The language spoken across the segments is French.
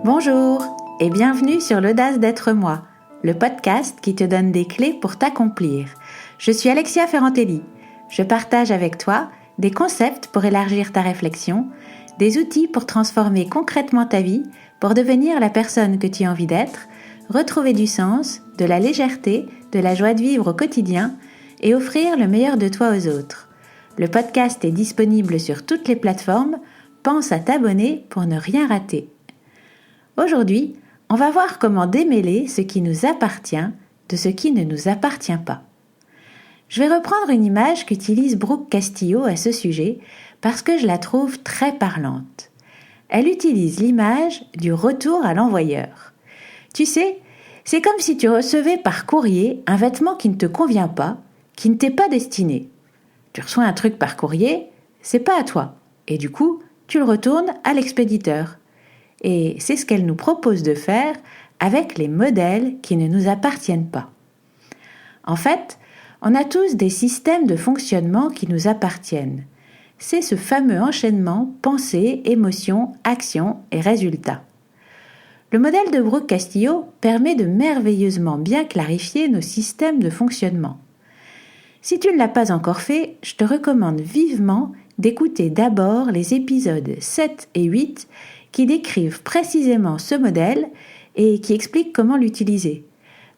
Bonjour et bienvenue sur l'Audace d'être moi, le podcast qui te donne des clés pour t'accomplir. Je suis Alexia Ferrantelli. Je partage avec toi des concepts pour élargir ta réflexion, des outils pour transformer concrètement ta vie, pour devenir la personne que tu as envie d'être, retrouver du sens, de la légèreté, de la joie de vivre au quotidien et offrir le meilleur de toi aux autres. Le podcast est disponible sur toutes les plateformes. Pense à t'abonner pour ne rien rater. Aujourd'hui, on va voir comment démêler ce qui nous appartient de ce qui ne nous appartient pas. Je vais reprendre une image qu'utilise Brooke Castillo à ce sujet parce que je la trouve très parlante. Elle utilise l'image du retour à l'envoyeur. Tu sais, c'est comme si tu recevais par courrier un vêtement qui ne te convient pas, qui ne t'est pas destiné. Tu reçois un truc par courrier, c'est pas à toi, et du coup, tu le retournes à l'expéditeur. Et c'est ce qu'elle nous propose de faire avec les modèles qui ne nous appartiennent pas. En fait, on a tous des systèmes de fonctionnement qui nous appartiennent. C'est ce fameux enchaînement pensée, émotion, action et résultat. Le modèle de Brooke Castillo permet de merveilleusement bien clarifier nos systèmes de fonctionnement. Si tu ne l'as pas encore fait, je te recommande vivement d'écouter d'abord les épisodes 7 et 8 qui décrivent précisément ce modèle et qui expliquent comment l'utiliser.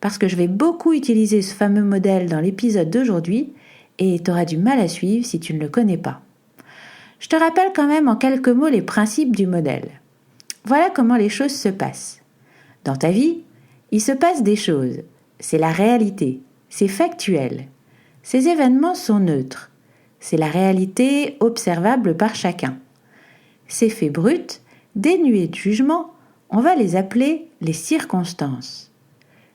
Parce que je vais beaucoup utiliser ce fameux modèle dans l'épisode d'aujourd'hui et tu auras du mal à suivre si tu ne le connais pas. Je te rappelle quand même en quelques mots les principes du modèle. Voilà comment les choses se passent. Dans ta vie, il se passe des choses. C'est la réalité. C'est factuel. Ces événements sont neutres. C'est la réalité observable par chacun. Ces faits bruts, dénués de jugement, on va les appeler les circonstances.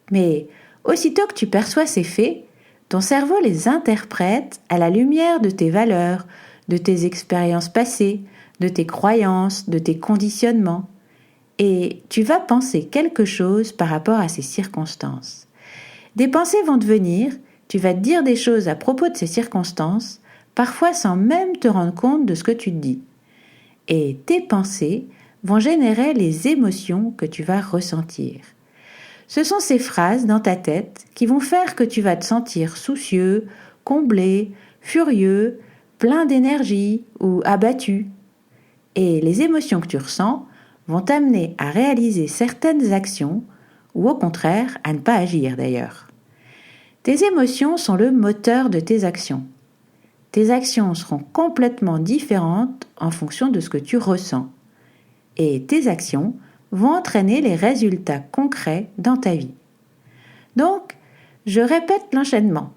Mais aussitôt que tu perçois ces faits, ton cerveau les interprète à la lumière de tes valeurs, de tes expériences passées, de tes croyances, de tes conditionnements. Et tu vas penser quelque chose par rapport à ces circonstances. Des pensées vont te venir, tu vas te dire des choses à propos de ces circonstances, parfois sans même te rendre compte de ce que tu te dis. Et tes pensées vont générer les émotions que tu vas ressentir. Ce sont ces phrases dans ta tête qui vont faire que tu vas te sentir soucieux, comblé, furieux, plein d'énergie ou abattu. Et les émotions que tu ressens vont t'amener à réaliser certaines actions ou au contraire à ne pas agir d'ailleurs. Tes émotions sont le moteur de tes actions. Tes actions seront complètement différentes en fonction de ce que tu ressens. Et tes actions vont entraîner les résultats concrets dans ta vie. Donc, je répète l'enchaînement.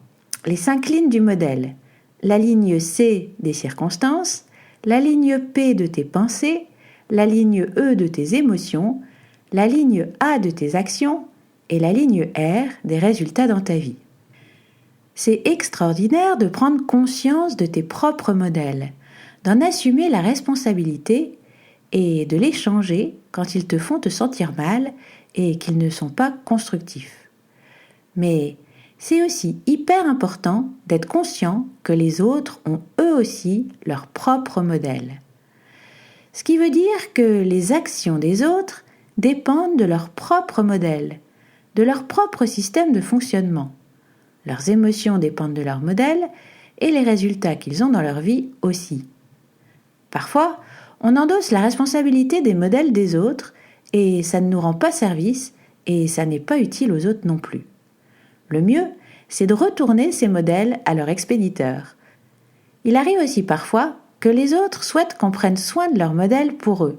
Les 5 lignes du modèle. La ligne C des circonstances, la ligne P de tes pensées, la ligne E de tes émotions, la ligne A de tes actions et la ligne R des résultats dans ta vie. C'est extraordinaire de prendre conscience de tes propres modèles, d'en assumer la responsabilité et de les changer quand ils te font te sentir mal et qu'ils ne sont pas constructifs. Mais c'est aussi hyper important d'être conscient que les autres ont eux aussi leur propre modèle. Ce qui veut dire que les actions des autres dépendent de leur propre modèle, de leur propre système de fonctionnement. Leurs émotions dépendent de leur modèle et les résultats qu'ils ont dans leur vie aussi. Parfois, on endosse la responsabilité des modèles des autres et ça ne nous rend pas service et ça n'est pas utile aux autres non plus. Le mieux, c'est de retourner ces modèles à leur expéditeur. Il arrive aussi parfois que les autres souhaitent qu'on prenne soin de leur modèle pour eux.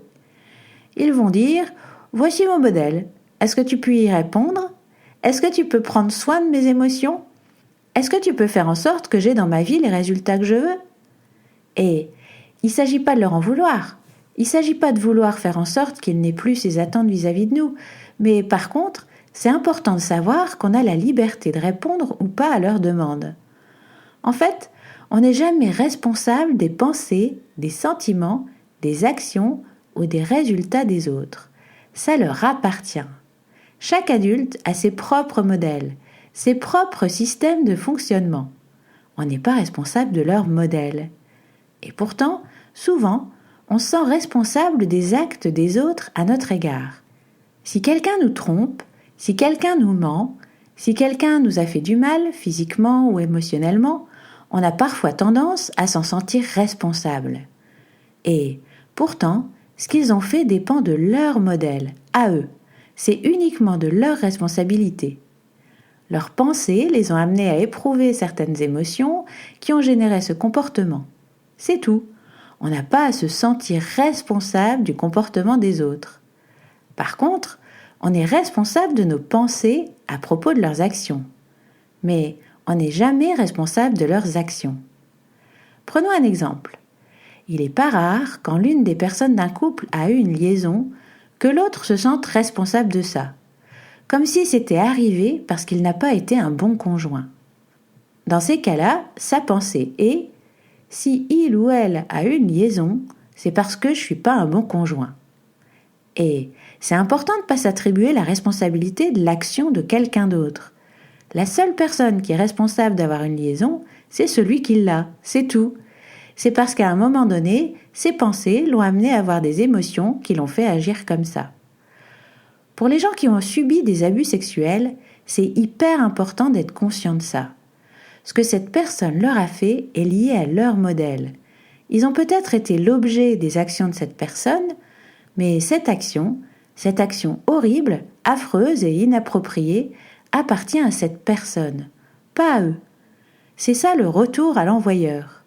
Ils vont dire « Voici mon modèle, est-ce que tu peux y répondre ? Est-ce que tu peux prendre soin de mes émotions ? Est-ce que tu peux faire en sorte que j'ai dans ma vie les résultats que je veux ?» Et il ne s'agit pas de leur en vouloir. Il ne s'agit pas de vouloir faire en sorte qu'ils n'aient plus ces attentes vis-à-vis de nous. Mais par contre, c'est important de savoir qu'on a la liberté de répondre ou pas à leurs demandes. En fait, on n'est jamais responsable des pensées, des sentiments, des actions ou des résultats des autres. Ça leur appartient. Chaque adulte a ses propres modèles, ses propres systèmes de fonctionnement. On n'est pas responsable de leur modèle. Et pourtant, souvent, on se sent responsable des actes des autres à notre égard. Si quelqu'un nous trompe, si quelqu'un nous ment, si quelqu'un nous a fait du mal, physiquement ou émotionnellement, on a parfois tendance à s'en sentir responsable. Et pourtant, ce qu'ils ont fait dépend de leur modèle, à eux. C'est uniquement de leur responsabilité. Leurs pensées les ont amenés à éprouver certaines émotions qui ont généré ce comportement. C'est tout. On n'a pas à se sentir responsable du comportement des autres. Par contre, on est responsable de nos pensées à propos de leurs actions. Mais on n'est jamais responsable de leurs actions. Prenons un exemple. Il n'est pas rare, quand l'une des personnes d'un couple a eu une liaison, que l'autre se sente responsable de ça, comme si c'était arrivé parce qu'il n'a pas été un bon conjoint. Dans ces cas-là, sa pensée est « si il ou elle a eu une liaison, c'est parce que je ne suis pas un bon conjoint ». Et c'est important de ne pas s'attribuer la responsabilité de l'action de quelqu'un d'autre. La seule personne qui est responsable d'avoir une liaison, c'est celui qui l'a, c'est tout. C'est parce qu'à un moment donné, ses pensées l'ont amené à avoir des émotions qui l'ont fait agir comme ça. Pour les gens qui ont subi des abus sexuels, c'est hyper important d'être conscient de ça. Ce que cette personne leur a fait est lié à leur modèle. Ils ont peut-être été l'objet des actions de cette personne, mais cette action horrible, affreuse et inappropriée, appartient à cette personne, pas à eux. C'est ça le retour à l'envoyeur.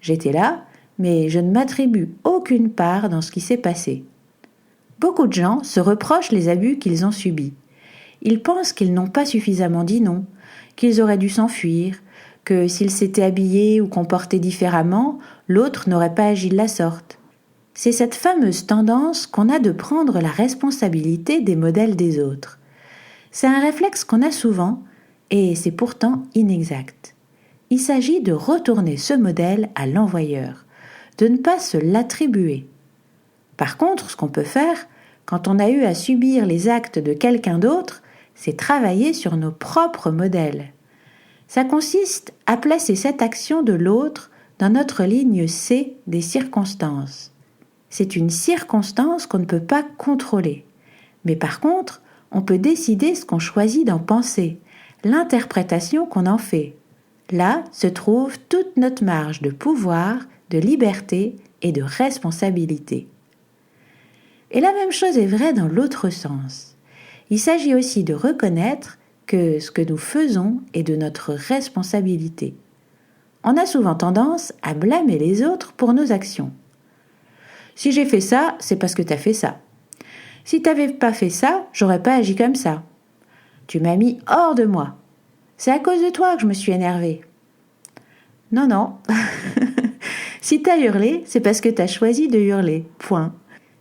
J'étais là, mais je ne m'attribue aucune part dans ce qui s'est passé. Beaucoup de gens se reprochent les abus qu'ils ont subis. Ils pensent qu'ils n'ont pas suffisamment dit non, qu'ils auraient dû s'enfuir, que s'ils s'étaient habillés ou comportés différemment, l'autre n'aurait pas agi de la sorte. C'est cette fameuse tendance qu'on a de prendre la responsabilité des modèles des autres. C'est un réflexe qu'on a souvent, et c'est pourtant inexact. Il s'agit de retourner ce modèle à l'envoyeur, de ne pas se l'attribuer. Par contre, ce qu'on peut faire, quand on a eu à subir les actes de quelqu'un d'autre, c'est travailler sur nos propres modèles. Ça consiste à placer cette action de l'autre dans notre ligne C des circonstances. C'est une circonstance qu'on ne peut pas contrôler. Mais par contre, on peut décider ce qu'on choisit d'en penser, l'interprétation qu'on en fait. Là se trouve toute notre marge de pouvoir, de liberté et de responsabilité. Et la même chose est vraie dans l'autre sens. Il s'agit aussi de reconnaître que ce que nous faisons est de notre responsabilité. On a souvent tendance à blâmer les autres pour nos actions. Si j'ai fait ça, c'est parce que t'as fait ça. Si t'avais pas fait ça, j'aurais pas agi comme ça. Tu m'as mis hors de moi. C'est à cause de toi que je me suis énervée. Non. Si t'as hurlé, c'est parce que t'as choisi de hurler. Point.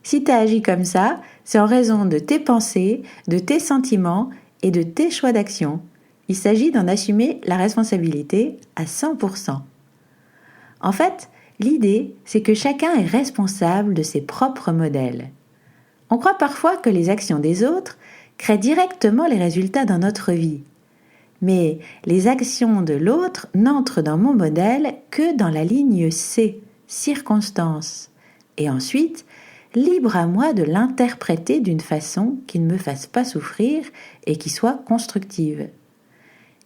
Si t'as agi comme ça, c'est en raison de tes pensées, de tes sentiments et de tes choix d'action. Il s'agit d'en assumer la responsabilité à 100%. En fait, l'idée, c'est que chacun est responsable de ses propres modèles. On croit parfois que les actions des autres créent directement les résultats dans notre vie. Mais les actions de l'autre n'entrent dans mon modèle que dans la ligne C, circonstance. Et ensuite, libre à moi de l'interpréter d'une façon qui ne me fasse pas souffrir et qui soit constructive.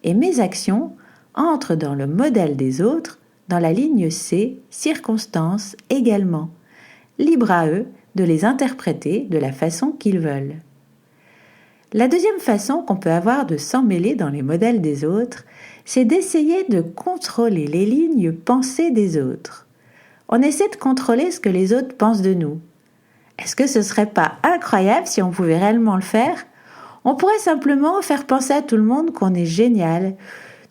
Et mes actions entrent dans le modèle des autres, dans la ligne C, circonstance également. Libre à eux de les interpréter de la façon qu'ils veulent. La deuxième façon qu'on peut avoir de s'emmêler dans les modèles des autres, c'est d'essayer de contrôler les lignes pensées des autres. On essaie de contrôler ce que les autres pensent de nous. Est-ce que ce serait pas incroyable si on pouvait réellement le faire ? On pourrait simplement faire penser à tout le monde qu'on est génial.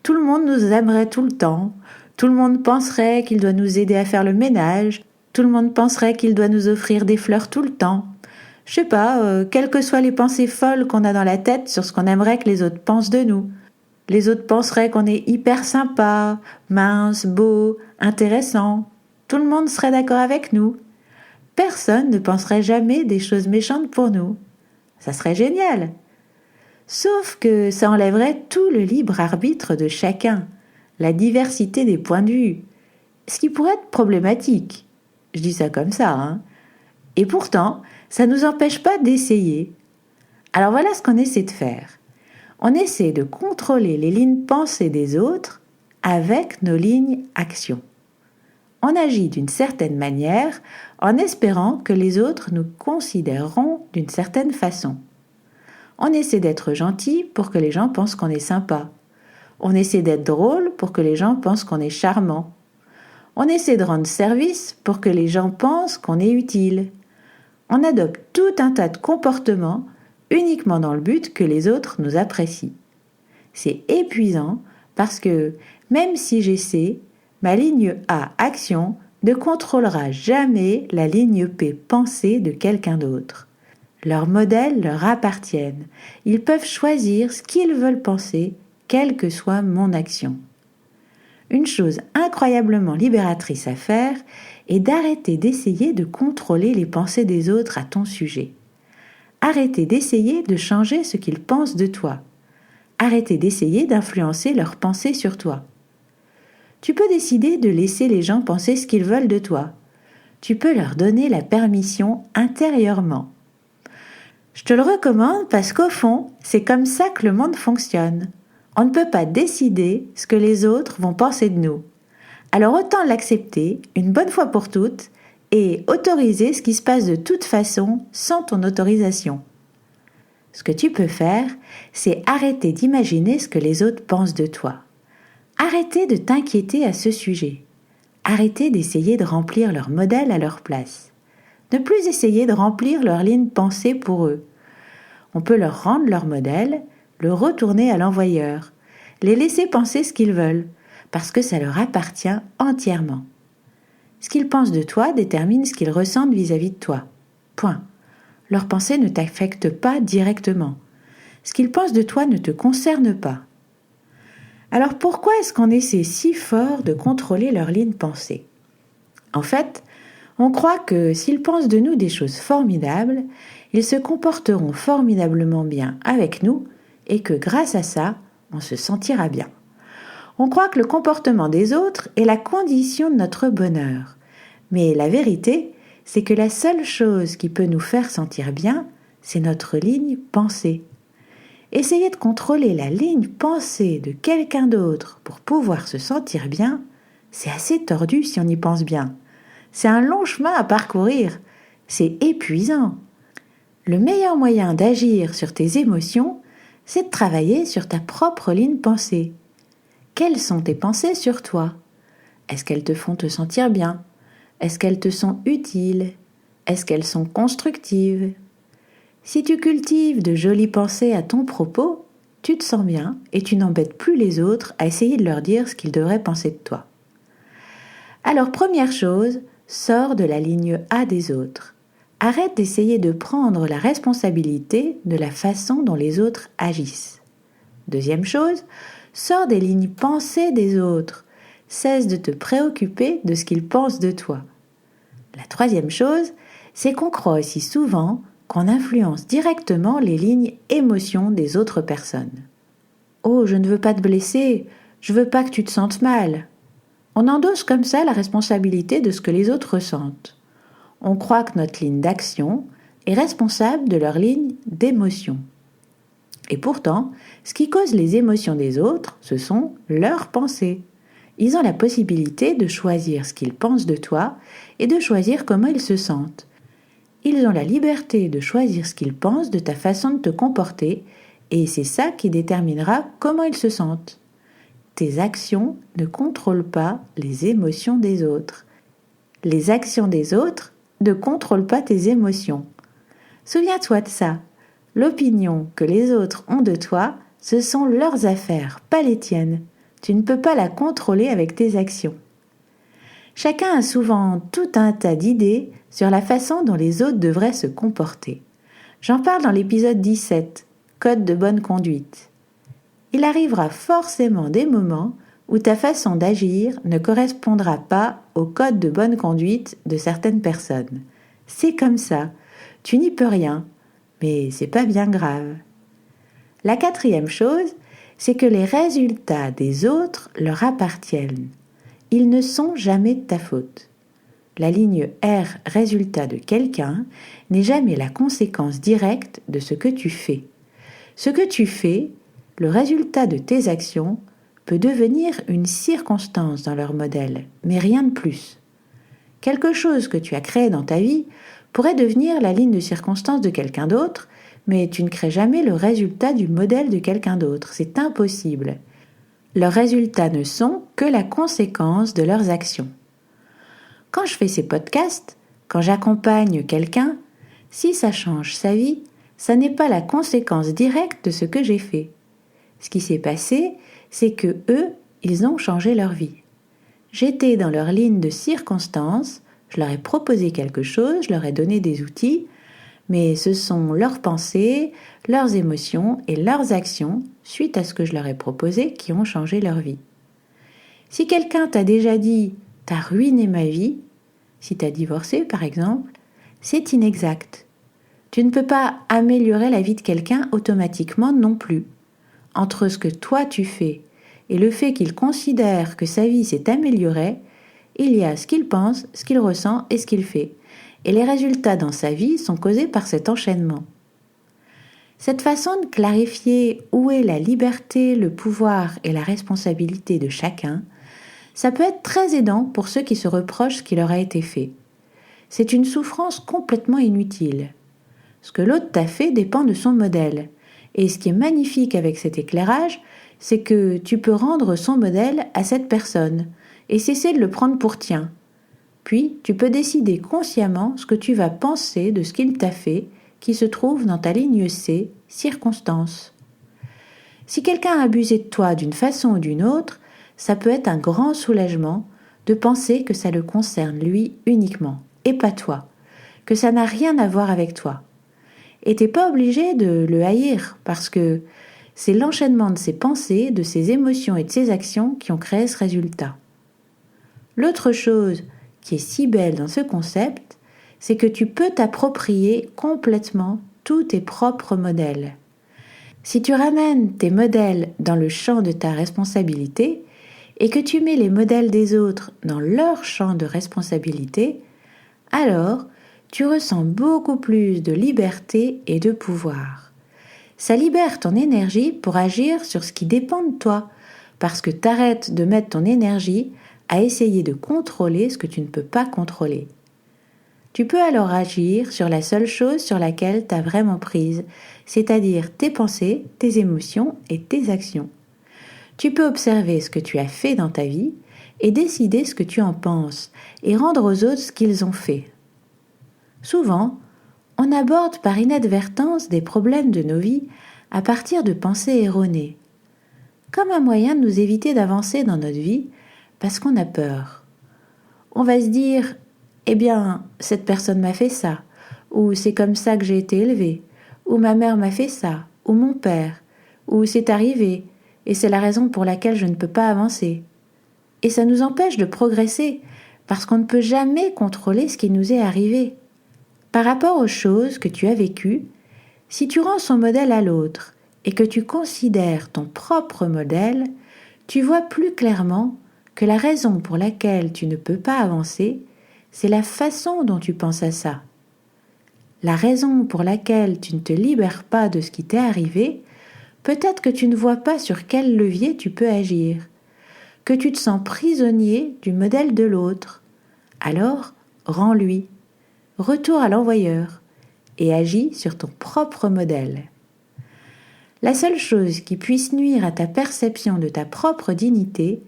Tout le monde nous aimerait tout le temps. Tout le monde penserait qu'il doit nous aider à faire le ménage. Tout le monde penserait qu'il doit nous offrir des fleurs tout le temps. Je sais pas, quelles que soient les pensées folles qu'on a dans la tête sur ce qu'on aimerait que les autres pensent de nous. Les autres penseraient qu'on est hyper sympa, mince, beau, intéressant. Tout le monde serait d'accord avec nous. Personne ne penserait jamais des choses méchantes pour nous. Ça serait génial. Sauf que ça enlèverait tout le libre arbitre de chacun, la diversité des points de vue, ce qui pourrait être problématique. Je dis ça comme ça, hein. Et pourtant, ça ne nous empêche pas d'essayer. Alors voilà ce qu'on essaie de faire. On essaie de contrôler les lignes pensées des autres avec nos lignes actions. On agit d'une certaine manière en espérant que les autres nous considéreront d'une certaine façon. On essaie d'être gentil pour que les gens pensent qu'on est sympa. On essaie d'être drôle pour que les gens pensent qu'on est charmant. On essaie de rendre service pour que les gens pensent qu'on est utile. On adopte tout un tas de comportements uniquement dans le but que les autres nous apprécient. C'est épuisant parce que même si j'essaie, ma ligne A action ne contrôlera jamais la ligne P pensée de quelqu'un d'autre. Leurs modèles leur appartiennent. Ils peuvent choisir ce qu'ils veulent penser, quelle que soit mon action. Une chose incroyablement libératrice à faire est d'arrêter d'essayer de contrôler les pensées des autres à ton sujet. Arrêtez d'essayer de changer ce qu'ils pensent de toi. Arrêtez d'essayer d'influencer leurs pensées sur toi. Tu peux décider de laisser les gens penser ce qu'ils veulent de toi. Tu peux leur donner la permission intérieurement. Je te le recommande parce qu'au fond, c'est comme ça que le monde fonctionne. On ne peut pas décider ce que les autres vont penser de nous. Alors autant l'accepter une bonne fois pour toutes et autoriser ce qui se passe de toute façon sans ton autorisation. Ce que tu peux faire, c'est arrêter d'imaginer ce que les autres pensent de toi. Arrêter de t'inquiéter à ce sujet. Arrêter d'essayer de remplir leur modèle à leur place. Ne plus essayer de remplir leur ligne pensée pour eux. On peut leur rendre leur modèle, le retourner à l'envoyeur, les laisser penser ce qu'ils veulent, parce que ça leur appartient entièrement. Ce qu'ils pensent de toi détermine ce qu'ils ressentent vis-à-vis de toi. Point. Leurs pensées ne t'affectent pas directement. Ce qu'ils pensent de toi ne te concerne pas. Alors pourquoi est-ce qu'on essaie si fort de contrôler leur ligne pensée ? En fait, on croit que s'ils pensent de nous des choses formidables, ils se comporteront formidablement bien avec nous et que grâce à ça, on se sentira bien. On croit que le comportement des autres est la condition de notre bonheur. Mais la vérité, c'est que la seule chose qui peut nous faire sentir bien, c'est notre ligne pensée. Essayer de contrôler la ligne pensée de quelqu'un d'autre pour pouvoir se sentir bien, c'est assez tordu si on y pense bien. C'est un long chemin à parcourir. C'est épuisant. Le meilleur moyen d'agir sur tes émotions, c'est de travailler sur ta propre ligne pensée. Quelles sont tes pensées sur toi ? Est-ce qu'elles te font te sentir bien ? Est-ce qu'elles te sont utiles ? Est-ce qu'elles sont constructives ? Si tu cultives de jolies pensées à ton propos, tu te sens bien et tu n'embêtes plus les autres à essayer de leur dire ce qu'ils devraient penser de toi. Alors première chose, sors de la ligne A des autres. Arrête d'essayer de prendre la responsabilité de la façon dont les autres agissent. Deuxième chose, sors des lignes pensées des autres. Cesse de te préoccuper de ce qu'ils pensent de toi. La troisième chose, c'est qu'on croit aussi souvent qu'on influence directement les lignes émotions des autres personnes. « Oh, je ne veux pas te blesser, je veux pas que tu te sentes mal. » On endosse comme ça la responsabilité de ce que les autres ressentent. On croit que notre ligne d'action est responsable de leur ligne d'émotion. Et pourtant, ce qui cause les émotions des autres, ce sont leurs pensées. Ils ont la possibilité de choisir ce qu'ils pensent de toi et de choisir comment ils se sentent. Ils ont la liberté de choisir ce qu'ils pensent de ta façon de te comporter et c'est ça qui déterminera comment ils se sentent. Tes actions ne contrôlent pas les émotions des autres. Les actions des autres ne contrôlent pas tes émotions. Souviens-toi de ça. L'opinion que les autres ont de toi, ce sont leurs affaires, pas les tiennes. Tu ne peux pas la contrôler avec tes actions. Chacun a souvent tout un tas d'idées sur la façon dont les autres devraient se comporter. J'en parle dans l'épisode 17, Code de bonne conduite. Il arrivera forcément des moments où ta façon d'agir ne correspondra pas au code de bonne conduite de certaines personnes. C'est comme ça, tu n'y peux rien, mais c'est pas bien grave. La quatrième chose, c'est que les résultats des autres leur appartiennent. Ils ne sont jamais de ta faute. la ligne R résultat de quelqu'un, n'est jamais la conséquence directe de ce que tu fais. Ce que tu fais, le résultat de tes actions, peut devenir une circonstance dans leur modèle, mais rien de plus. Quelque chose que tu as créé dans ta vie pourrait devenir la ligne de circonstance de quelqu'un d'autre, mais tu ne crées jamais le résultat du modèle de quelqu'un d'autre. C'est impossible. Leurs résultats ne sont que la conséquence de leurs actions. Quand je fais ces podcasts, quand j'accompagne quelqu'un, si ça change sa vie, ça n'est pas la conséquence directe de ce que j'ai fait. Ce qui s'est passé, c'est que eux, ils ont changé leur vie. J'étais dans leur ligne de circonstances, je leur ai proposé quelque chose, je leur ai donné des outils, mais ce sont leurs pensées, leurs émotions et leurs actions, suite à ce que je leur ai proposé, qui ont changé leur vie. Si quelqu'un t'a déjà dit « t'as ruiné ma vie », si t'as divorcé par exemple, c'est inexact. Tu ne peux pas améliorer la vie de quelqu'un automatiquement non plus. Entre ce que toi tu fais et le fait qu'il considère que sa vie s'est améliorée, il y a ce qu'il pense, ce qu'il ressent et ce qu'il fait. Et les résultats dans sa vie sont causés par cet enchaînement. Cette façon de clarifier où est la liberté, le pouvoir et la responsabilité de chacun, ça peut être très aidant pour ceux qui se reprochent ce qui leur a été fait. C'est une souffrance complètement inutile. Ce que l'autre t'a fait dépend de son modèle. Et ce qui est magnifique avec cet éclairage, c'est que tu peux rendre son modèle à cette personne et cesser de le prendre pour tien. Puis, tu peux décider consciemment ce que tu vas penser de ce qu'il t'a fait, qui se trouve dans ta ligne C, circonstance. Si quelqu'un a abusé de toi d'une façon ou d'une autre, ça peut être un grand soulagement de penser que ça le concerne lui uniquement, et pas toi, que ça n'a rien à voir avec toi. Et t'es pas obligé de le haïr, parce que c'est l'enchaînement de ses pensées, de ses émotions et de ses actions qui ont créé ce résultat. L'autre chose qui est si belle dans ce concept, c'est que tu peux t'approprier complètement tous tes propres modèles. Si tu ramènes tes modèles dans le champ de ta responsabilité et que tu mets les modèles des autres dans leur champ de responsabilité, alors tu ressens beaucoup plus de liberté et de pouvoir. Ça libère ton énergie pour agir sur ce qui dépend de toi, parce que tu arrêtes de mettre ton énergie à essayer de contrôler ce que tu ne peux pas contrôler. Tu peux alors agir sur la seule chose sur laquelle tu as vraiment prise, c'est-à-dire tes pensées, tes émotions et tes actions. Tu peux observer ce que tu as fait dans ta vie et décider ce que tu en penses et rendre aux autres ce qu'ils ont fait. Souvent, on aborde par inadvertance des problèmes de nos vies à partir de pensées erronées, comme un moyen de nous éviter d'avancer dans notre vie parce qu'on a peur. On va se dire « Eh bien, cette personne m'a fait ça » ou « C'est comme ça que j'ai été élevé » ou « Ma mère m'a fait ça » ou « Mon père » ou « C'est arrivé et c'est la raison pour laquelle je ne peux pas avancer ». Et ça nous empêche de progresser parce qu'on ne peut jamais contrôler ce qui nous est arrivé. Par rapport aux choses que tu as vécues, si tu rends son modèle à l'autre et que tu considères ton propre modèle, tu vois plus clairement que la raison pour laquelle tu ne peux pas avancer, c'est la façon dont tu penses à ça. La raison pour laquelle tu ne te libères pas de ce qui t'est arrivé, peut-être que tu ne vois pas sur quel levier tu peux agir, que tu te sens prisonnier du modèle de l'autre. Alors, rends-lui. Retourne à l'envoyeur et agis sur ton propre modèle. La seule chose qui puisse nuire à ta perception de ta propre dignité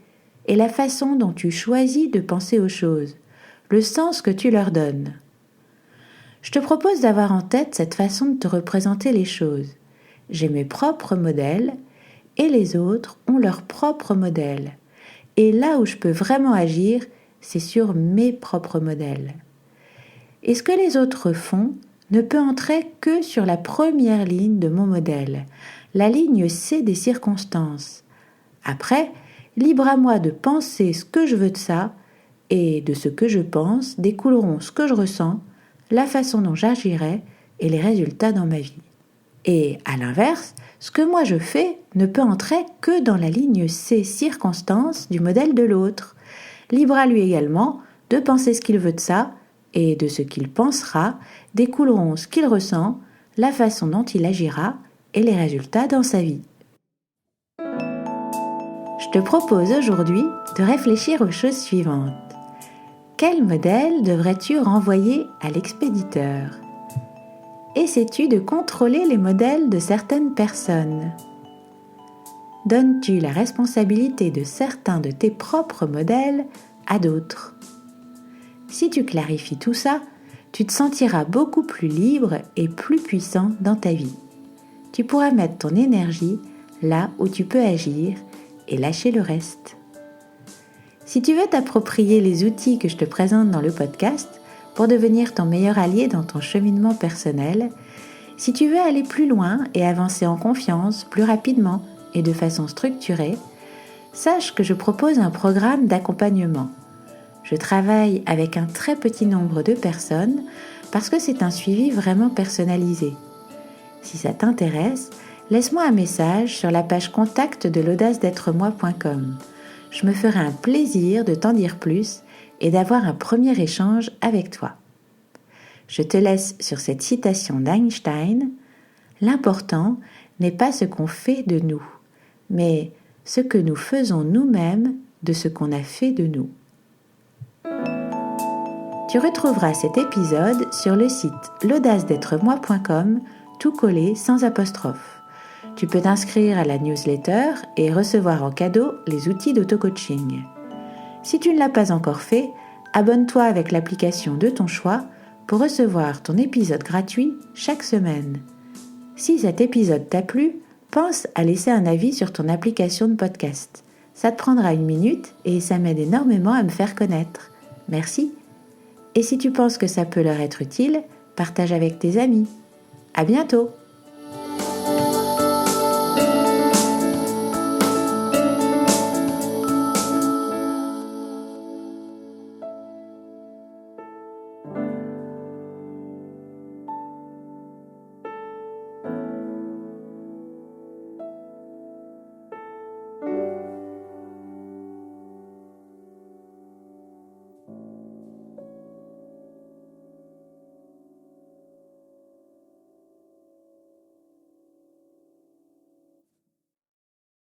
est la façon dont tu choisis de penser aux choses, le sens que tu leur donnes. Je te propose d'avoir en tête cette façon de te représenter les choses. J'ai mes propres modèles et les autres ont leurs propres modèles. Et là où je peux vraiment agir, c'est sur mes propres modèles. Et ce que les autres font ne peut entrer que sur la première ligne de mon modèle, la ligne C des circonstances. Après, libre à moi de penser ce que je veux de ça, et de ce que je pense découleront ce que je ressens, la façon dont j'agirai et les résultats dans ma vie. Et à l'inverse, ce que moi je fais ne peut entrer que dans la ligne C circonstances du modèle de l'autre. Libre à lui également De penser ce qu'il veut de ça, et de ce qu'il pensera, découleront ce qu'il ressent, la façon dont il agira et les résultats dans sa vie. Je te propose aujourd'hui de réfléchir aux choses suivantes. Quel modèle devrais-tu renvoyer à l'expéditeur ? Essaies-tu de contrôler les modèles de certaines personnes ? Donnes-tu la responsabilité de certains de tes propres modèles à d'autres ? Si tu clarifies tout ça, tu te sentiras beaucoup plus libre et plus puissant dans ta vie. Tu pourras mettre ton énergie là où tu peux agir et lâcher le reste. Si tu veux t'approprier les outils que je te présente dans le podcast pour devenir ton meilleur allié dans ton cheminement personnel, si tu veux aller plus loin et avancer en confiance plus rapidement et de façon structurée, sache que je propose un programme d'accompagnement. Je travaille avec un très petit nombre de personnes parce que c'est un suivi vraiment personnalisé. Si ça t'intéresse, laisse-moi un message sur la page contact de l'audace-d'être-moi.com. Je me ferai un plaisir de t'en dire plus et d'avoir un premier échange avec toi. Je te laisse sur cette citation d'Einstein. L'important n'est pas ce qu'on fait de nous, mais ce que nous faisons nous-mêmes de ce qu'on a fait de nous. Tu retrouveras cet épisode sur le site l'audace-d'être-moi.com, tout collé sans apostrophe. Tu peux t'inscrire à la newsletter et recevoir en cadeau les outils d'auto-coaching. Si tu ne l'as pas encore fait, abonne-toi avec l'application de ton choix pour recevoir ton épisode gratuit chaque semaine. Si cet épisode t'a plu, pense à laisser un avis sur ton application de podcast. Ça te prendra 1 minute et ça m'aide énormément à me faire connaître. Merci. Et si tu penses que ça peut leur être utile, partage avec tes amis. À bientôt!